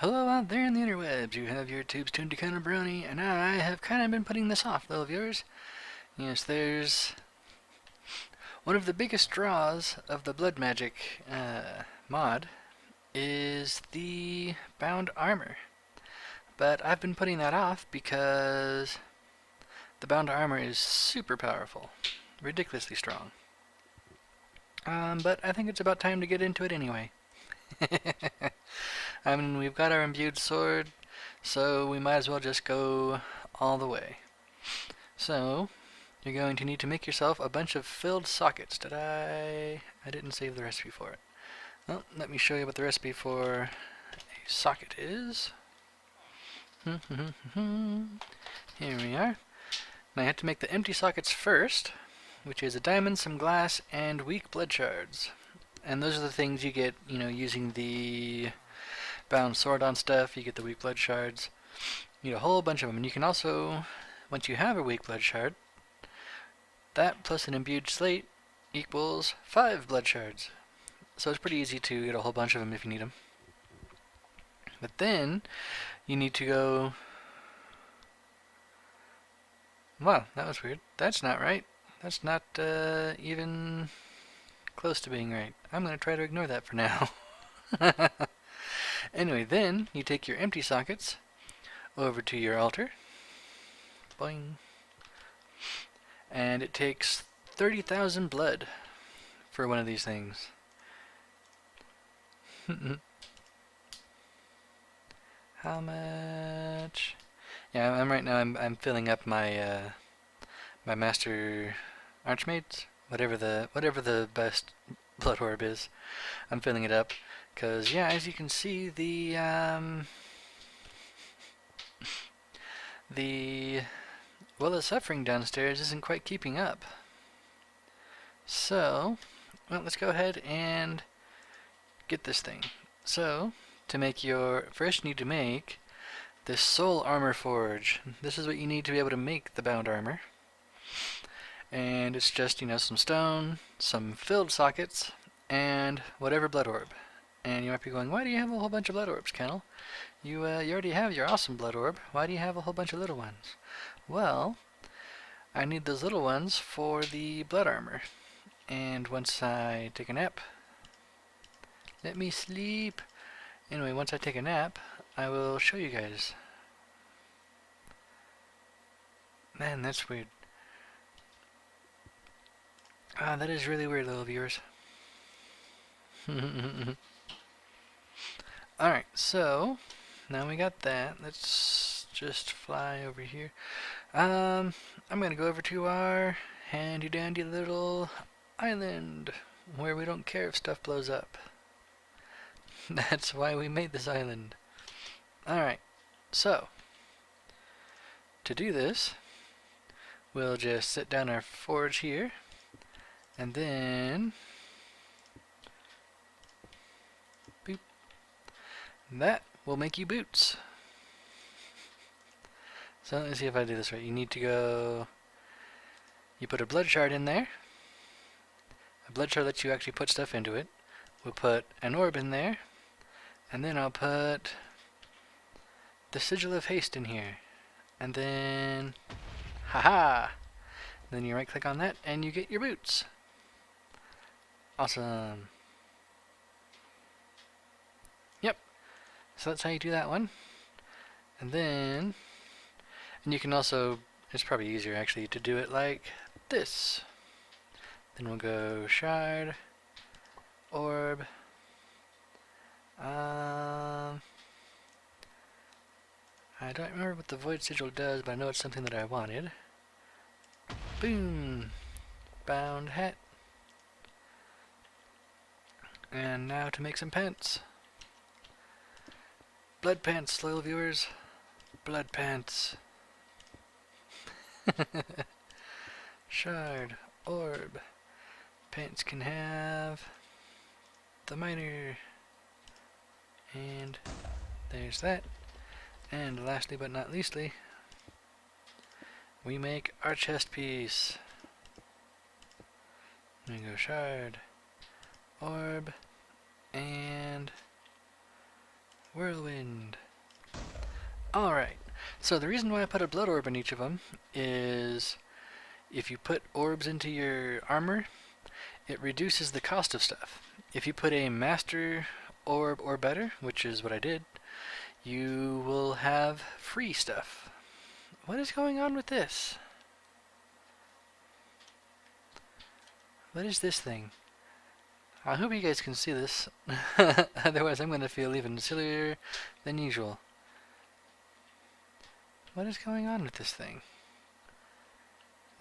Hello out there in the interwebs. You have your tubes tuned to Counter Brony, and I have kind of been putting this off, little viewers. Yes, there's one of the biggest draws of the Blood Magic mod is the bound armor. But I've been putting that off because the bound armor is super powerful, ridiculously strong. But I think it's about time to get into it anyway. I mean, we've got our imbued sword, so we might as well just go all the way. So, you're going to need to make yourself a bunch of filled sockets. I didn't save the recipe for it. Well, let me show you what the recipe for a socket is. Here we are. Now I have to make the empty sockets first, which is a diamond, some glass, and weak blood shards. And those are the things you get, using the bound sword on stuff. You get the weak blood shards. You need a whole bunch of them. And you can also, once you have a weak blood shard, that plus an imbued slate equals 5 blood shards. So it's pretty easy to get a whole bunch of them if you need them. But then you need to go... Wow, that was weird. That's not right. That's not even close to being right. I'm going to try to ignore that for now. Anyway, then you take your empty sockets over to your altar. Boing. And it takes 30,000 blood for one of these things. How much? Yeah, I'm filling up my my master archmates, whatever the best blood orb is. I'm filling it up because, yeah, as you can see, the well of suffering downstairs isn't quite keeping up. So, well, let's go ahead and get this thing. So, to make your... First you need to make this soul armor forge. This is what you need to be able to make the bound armor. And it's just, some stone, some filled sockets, and whatever blood orb. And you might be going, why do you have a whole bunch of blood orbs, Kennel? You already have your awesome blood orb. Why do you have a whole bunch of little ones? Well, I need those little ones for the blood armor. And once I take a nap... Let me sleep! Anyway, once I take a nap, I will show you guys. Man, that's weird. Ah, that is really weird, little viewers. Alright, so now we got that. Let's just fly over here. I'm gonna go over to our handy dandy little island where we don't care if stuff blows up. That's why we made this island. Alright, so to do this, we'll just set down our forge here, and then boop. That will make you boots. So let me see if I do this right. You need to go... You put a blood shard in there. A blood shard lets you actually put stuff into it. We'll put an orb in there. And then I'll put the sigil of haste in here. And then... Haha! Then you right click on that and you get your boots. Awesome. Yep. So that's how you do that one. And then... And you can also... It's probably easier actually to do it like this. Then we'll go shard, orb. I don't remember what the void sigil does, but I know it's something that I wanted. Boom! Bound hat. And now to make some pants. Blood pants, loyal viewers. Blood pants. Shard, orb. Pants can have the miner. And there's that. And lastly but not leastly, we make our chest piece. We go shard, orb, and Whirlwind. Alright, so the reason why I put a blood orb in each of them is if you put orbs into your armor, it reduces the cost of stuff. If you put a master orb or better, which is what I did, you will have free stuff. What is going on with this? What is this thing? I hope you guys can see this. Otherwise I'm going to feel even sillier than usual. What is going on with this thing?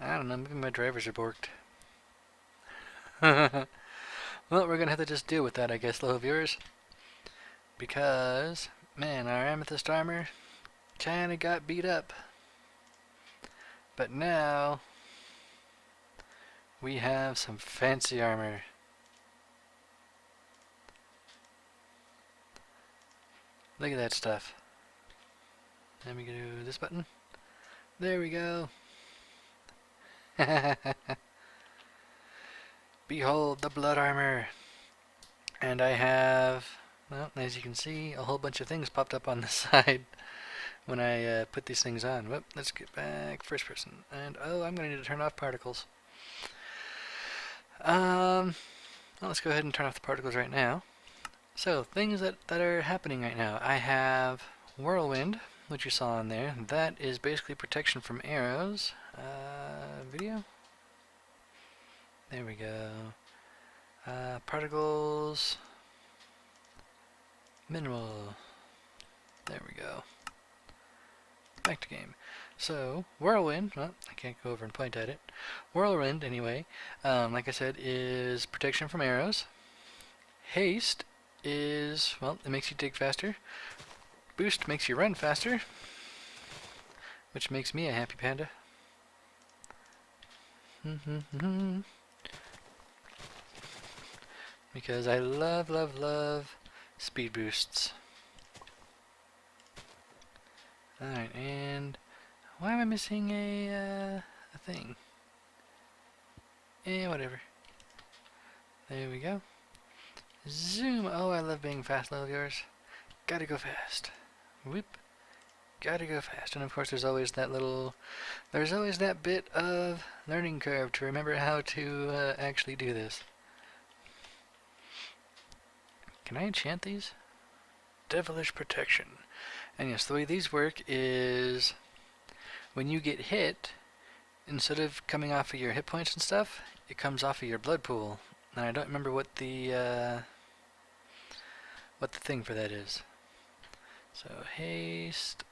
I don't know, maybe my drivers are borked. Well, we're going to have to just deal with that, I guess, little viewers. Because, man, our amethyst armor kinda got beat up. But now, we have some fancy armor. Look at that stuff. Let me go to this button. There we go. Behold the blood armor. And I have, well, as you can see, a whole bunch of things popped up on the side when I put these things on. Whoop, let's get back first person. And oh, I'm going to need to turn off particles. Well, let's go ahead and turn off the particles right now. So, things that are happening right now. I have Whirlwind, which you saw on there. That is basically protection from arrows. Video? There we go. Particles. Mineral. There we go. Back to game. So, Whirlwind, well, I can't go over and point at it. Whirlwind, anyway, like I said, is protection from arrows. Haste is, well, it makes you dig faster. Boost makes you run faster, which makes me a happy panda. Because I love, love, love speed boosts. Alright, and why am I missing a thing? Whatever. There we go. Zoom! Oh, I love being fast, little viewers. Gotta go fast. Whoop. Gotta go fast. And of course there's always that bit of learning curve to remember how to actually do this. Can I enchant these? Devilish protection. And yes, the way these work is when you get hit, instead of coming off of your hit points and stuff, it comes off of your blood pool. And I don't remember what the thing for that is. So haste,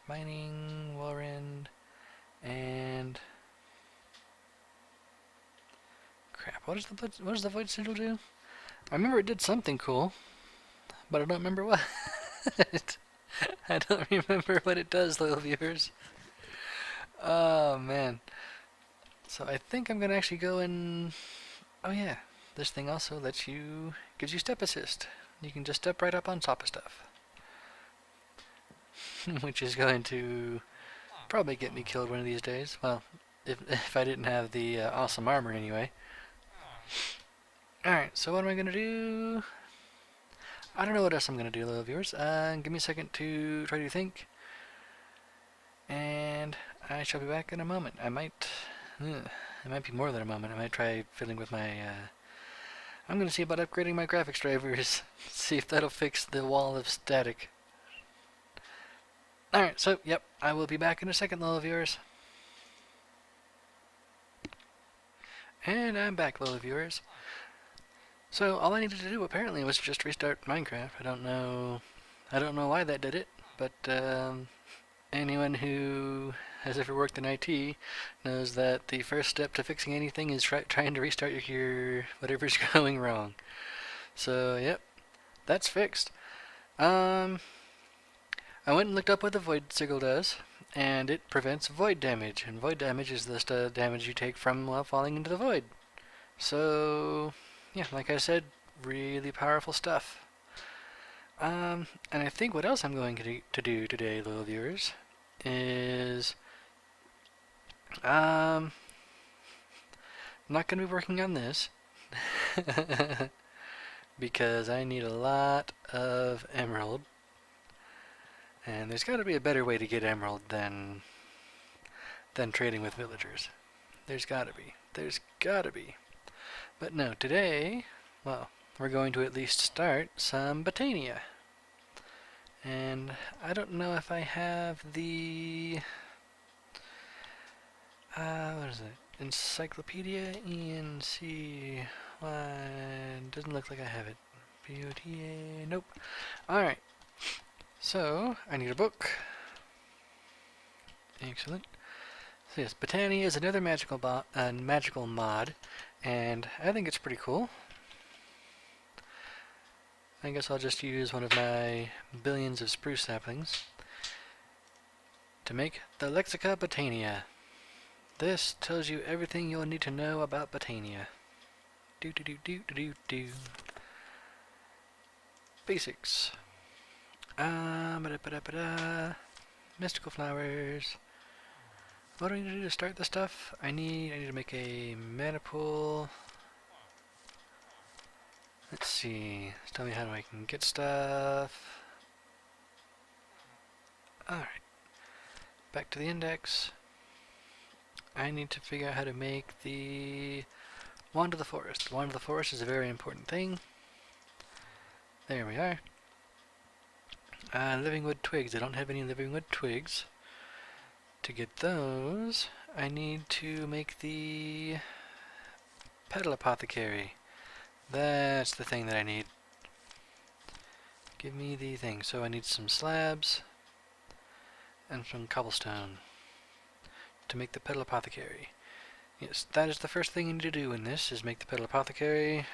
mining, whirlwind, and crap. What does the void sigil do? I remember it did something cool, but I don't remember what. I don't remember what it does, little viewers. Oh man. So I think I'm gonna actually go and, oh yeah, this thing also gives you step assist. You can just step right up on top of stuff. Which is going to probably get me killed one of these days. Well, if I didn't have the awesome armor anyway. Alright, so what am I going to do? I don't know what else I'm going to do, little viewers. Give me a second to try to think. And I shall be back in a moment. It might be more than a moment. I might try fiddling with my... I'm going to see about upgrading my graphics drivers. See if that'll fix the wall of static. Alright, so, yep, I will be back in a second, little viewers. And I'm back, little viewers. So, all I needed to do, apparently, was just restart Minecraft. I don't know why that did it, but, anyone who has ever worked in IT knows that the first step to fixing anything is trying to restart your whatever's going wrong. So, yep, that's fixed. I went and looked up what the void sigil does, and it prevents void damage, and void damage is the damage you take from falling into the void. So, yeah, like I said, really powerful stuff. And I think what else I'm going to do today, little viewers, is I'm not going to be working on this because I need a lot of emerald. And there's got to be a better way to get emerald than trading with villagers. There's got to be. There's got to be. But no, today, well, we're going to at least start some Botania. And I don't know if I have the what is it? Encyclopedia ENC. Doesn't look like I have it. BOTA. Nope. Alright. So, I need a book. Excellent. So yes, Botania is another magical mod, and I think it's pretty cool. I guess I'll just use one of my billions of spruce saplings to make the Lexica Botania. This tells you everything you'll need to know about Botania. Basics. Mystical flowers. What do I need to do to start the stuff? I need to make a mana pool. Let's see. Tell me how I can get stuff. Alright. Back to the index. I need to figure out how to make the Wand of the Forest. Wand of the Forest is a very important thing. There we are. Living wood twigs. I don't have any living wood twigs. To get those, I need to make the Petal Apothecary. That's the thing that I need. Give me the thing. So I need some slabs and some cobblestone to make the Petal Apothecary. Yes, that is the first thing you need to do in this, is make the Petal Apothecary.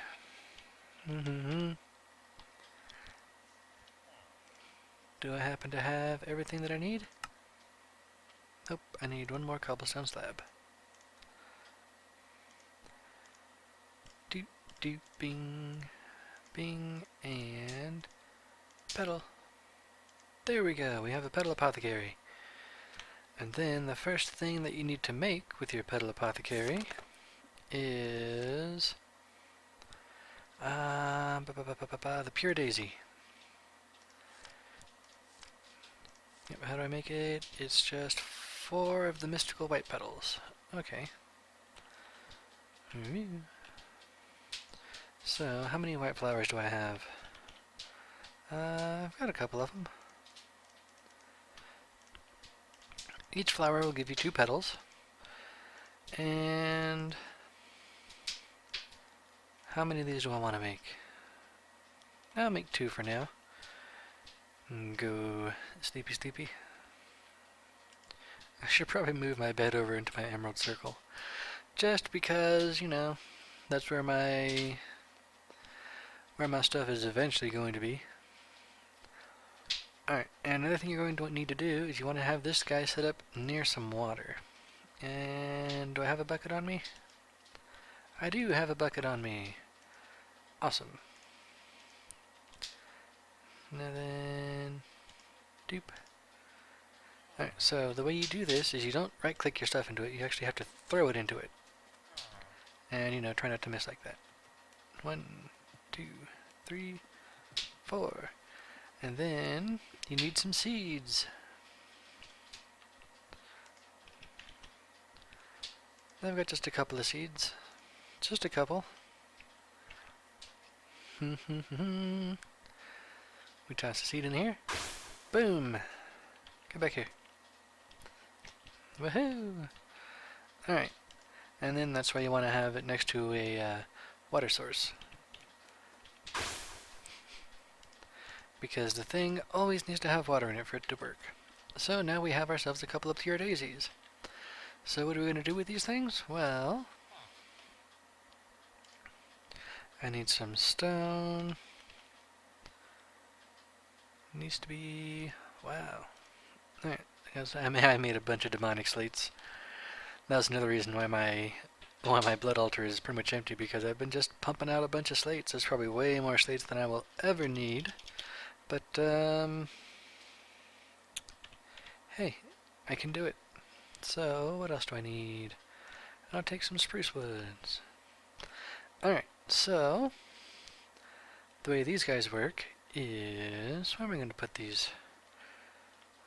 Do I happen to have everything that I need? Nope, I need one more cobblestone slab. Doot, doot, bing, bing, and petal. There we go, we have a Petal Apothecary. And then the first thing that you need to make with your Petal Apothecary is the Pure Daisy. Yep, how do I make it? It's just 4 of the mystical white petals. Okay. So, how many white flowers do I have? I've got a couple of them. Each flower will give you 2 petals. And how many of these do I want to make? I'll make 2 for now. And go sleepy sleepy. I should probably move my bed over into my emerald circle. Just because, you know, that's where my stuff is eventually going to be. Alright, and another thing you're going to need to do is you want to have this guy set up near some water. And do I have a bucket on me? I do have a bucket on me. Awesome. And then doop. Alright, so the way you do this is you don't right click your stuff into it, you actually have to throw it into it. And you know, try not to miss like that. 1, 2, 3, 4. And then you need some seeds. I've got just a couple of seeds. Just a couple. We toss a seed in here. Boom! Come back here. Woohoo! Alright. And then that's why you want to have it next to a water source. Because the thing always needs to have water in it for it to work. So now we have ourselves a couple of pure daisies. So what are we going to do with these things? Well, I need some stone. It needs to be... wow. Alright, I made a bunch of demonic slates. That was another reason why my blood altar is pretty much empty, because I've been just pumping out a bunch of slates. There's probably way more slates than I will ever need. But, hey, I can do it. So, what else do I need? I'll take some spruce woods. Alright, so, the way these guys work is, where am I going to put these?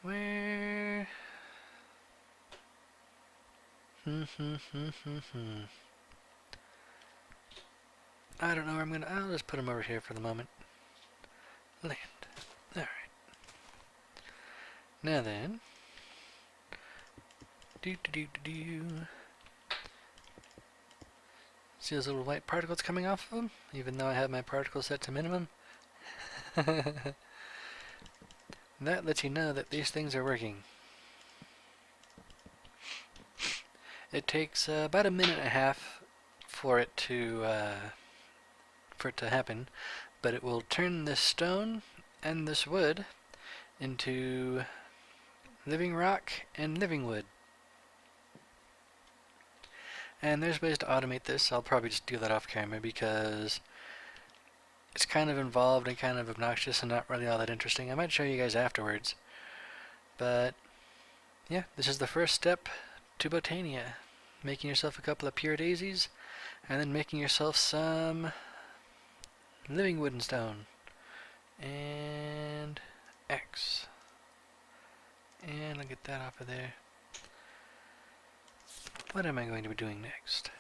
Where? I don't know where I'm going to, I'll just put them over here for the moment. Land. Alright. Now then. See those little white particles coming off of them? Even though I have my particles set to minimum. That lets you know that these things are working. It takes about a minute and a half for it to happen, but it will turn this stone and this wood into living rock and living wood. And there's ways to automate this. I'll probably just do that off camera because it's kind of involved and kind of obnoxious and not really all that interesting. I might show you guys afterwards. But yeah, this is the first step to Botania. Making yourself a couple of pure daisies and then making yourself some living wood and stone. And X. And I'll get that off of there. What am I going to be doing next?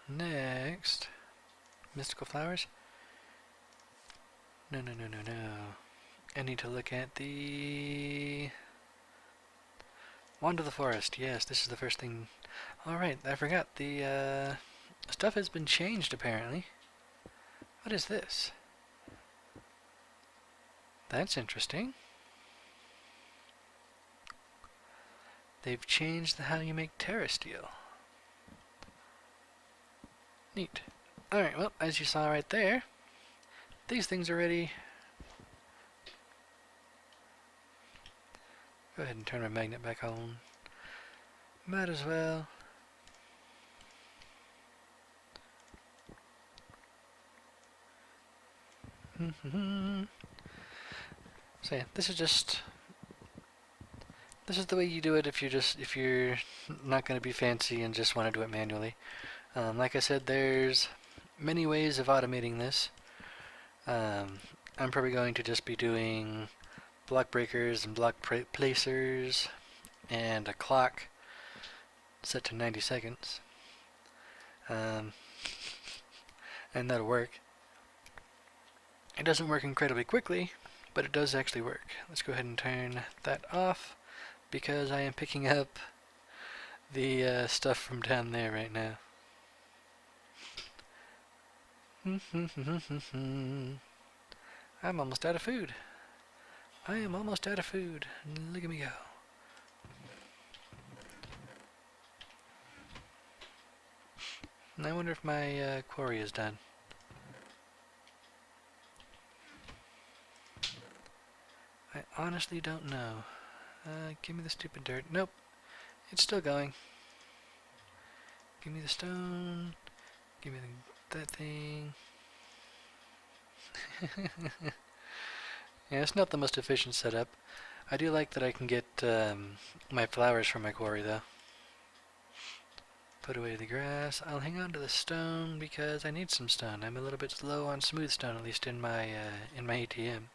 Next, mystical flowers? No. I need to look at the Wand of the Forest. Yes, this is the first thing. Alright, I forgot. The stuff has been changed apparently. What is this? That's interesting. They've changed how you make terra steel. Neat. Alright, well, as you saw right there, these things are ready. Go ahead and turn my magnet back on. Might as well. So yeah, this is the way you do it if you're not going to be fancy and just want to do it manually. Like I said, there's many ways of automating this. I'm probably going to just be doing block breakers and block placers and a clock set to 90 seconds. And that'll work. It doesn't work incredibly quickly, but it does actually work. Let's go ahead and turn that off because I am picking up the stuff from down there right now. I'm almost out of food. I am almost out of food. Look at me go. And I wonder if my quarry is done. I honestly don't know. Give me the stupid dirt. Nope. It's still going. Give me the stone. Give me that thing. Yeah, it's not the most efficient setup. I do like that I can get my flowers from my quarry though. Put away the grass. I'll hang on to the stone because I need some stone. I'm a little bit low on smooth stone, at least in my ATM.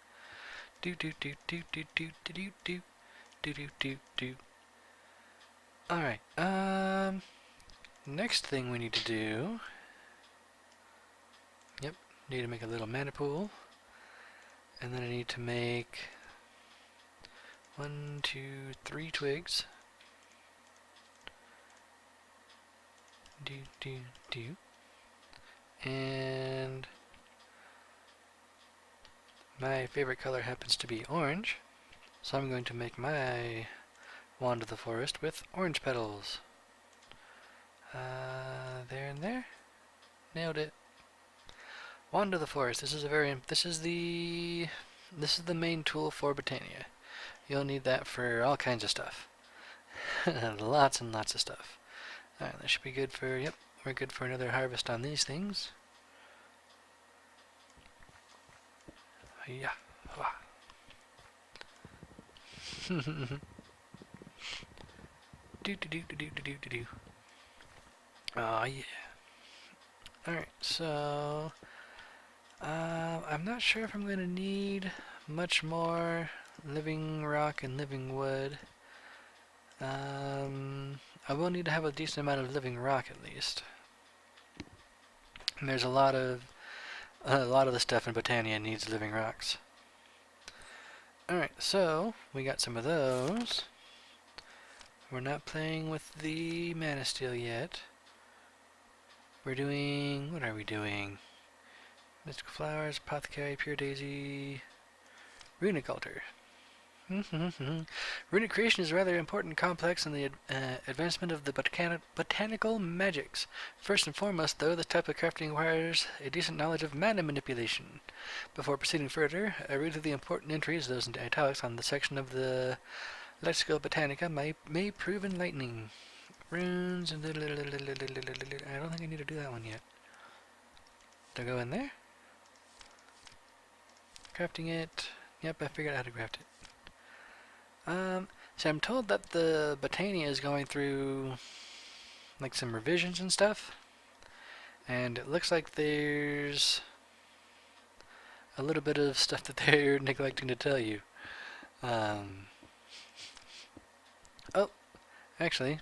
Alright, next thing we need to do. Yep, need to make a little mana pool. And then I need to make 1, 2, 3 twigs. And my favorite color happens to be orange, so I'm going to make my Wand of the Forest with orange petals. There and there. Nailed it. Wand of the Forest. This is the main tool for Botania. You'll need that for all kinds of stuff. Lots and lots of stuff. Alright, that should be good for, yep, we're good for another harvest on these things. Yeah. Do. Oh yeah. Alright, so I'm not sure if I'm going to need much more living rock and living wood. I will need to have a decent amount of living rock at least. And there's a lot of the stuff in Botania needs living rocks. Alright, so we got some of those. We're not playing with the mana steel yet. We're doing, what are we doing? Mystical flowers, apothecary, pure daisy, runic altar. Runic creation is rather important complex in the advancement of the botanical magics. First and foremost, though, this type of crafting requires a decent knowledge of mana manipulation. Before proceeding further, I read through the important entries, those in italics, on the section of the Lexical Botanica may prove enlightening. Runes and I don't think I need to do that one yet. Do I go in there? Crafting it. Yep, I figured out how to craft it. So I'm told that the Botania is going through like some revisions and stuff, and it looks like there's a little bit of stuff that they're neglecting to tell you. Oh, actually,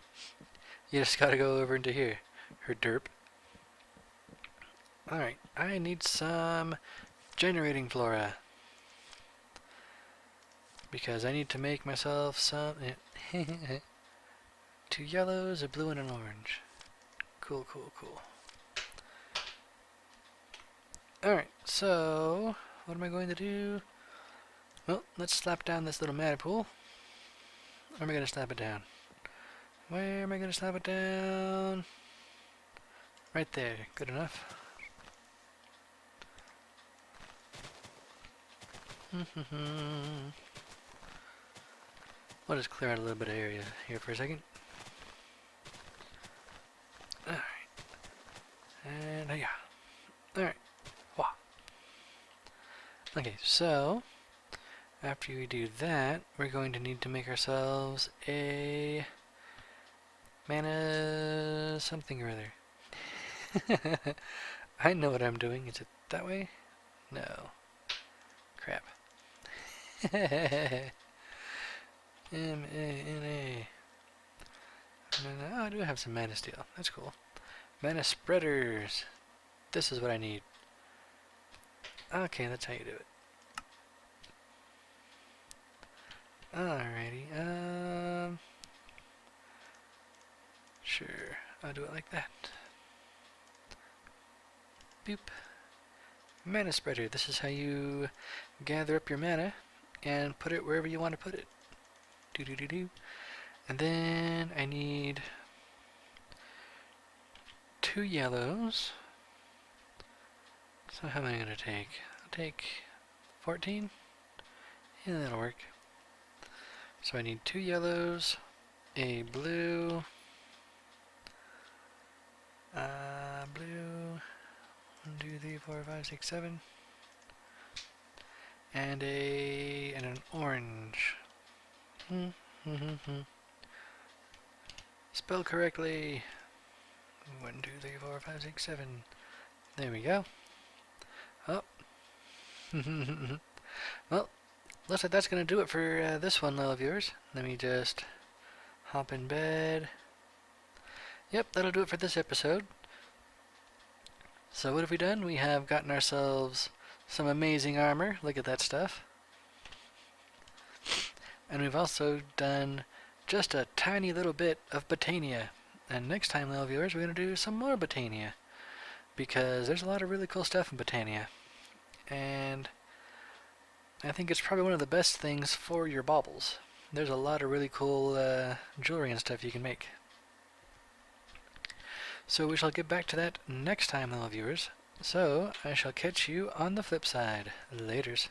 you just gotta go over into here, her derp. Alright, I need some generating flora. Because I need to make myself some... 2 yellows, a blue, and an orange. Cool, cool, cool. Alright, so... what am I going to do? Well, let's slap down this little mana pool. Where am I going to slap it down? Where am I going to slap it down? Right there. Good enough. I'll just clear out a little bit of area here for a second. Alright. And yeah. Alright. Wow. Okay, so after we do that, we're going to need to make ourselves a mana something or other. I know what I'm doing. Is it that way? No. Crap. M-A-N-A. Oh, I do have some mana steel. That's cool. Mana spreaders. This is what I need. Okay, that's how you do it. Alrighty, sure, I'll do it like that. Boop. Mana spreader. This is how you gather up your mana and put it wherever you want to put it. Do-do-do-do. And then I need 2 yellows. So how am I going to take? I'll take 14. Yeah, that'll work. So I need 2 yellows, a blue, blue, 1, 2, 3, 4, 5, 6, 7, and an orange. Spell correctly. 1, 2, 3, 4, 5, 6, 7. There we go. Oh. Well, looks like that's going to do it for this one, little viewers. Let me just hop in bed. Yep, that'll do it for this episode. So what have we done? We have gotten ourselves some amazing armor. Look at that stuff. And we've also done just a tiny little bit of Botania. And next time, little viewers, we're going to do some more Botania. Because there's a lot of really cool stuff in Botania. And I think it's probably one of the best things for your baubles. There's a lot of really cool jewelry and stuff you can make. So we shall get back to that next time, little viewers. So I shall catch you on the flip side. Laters.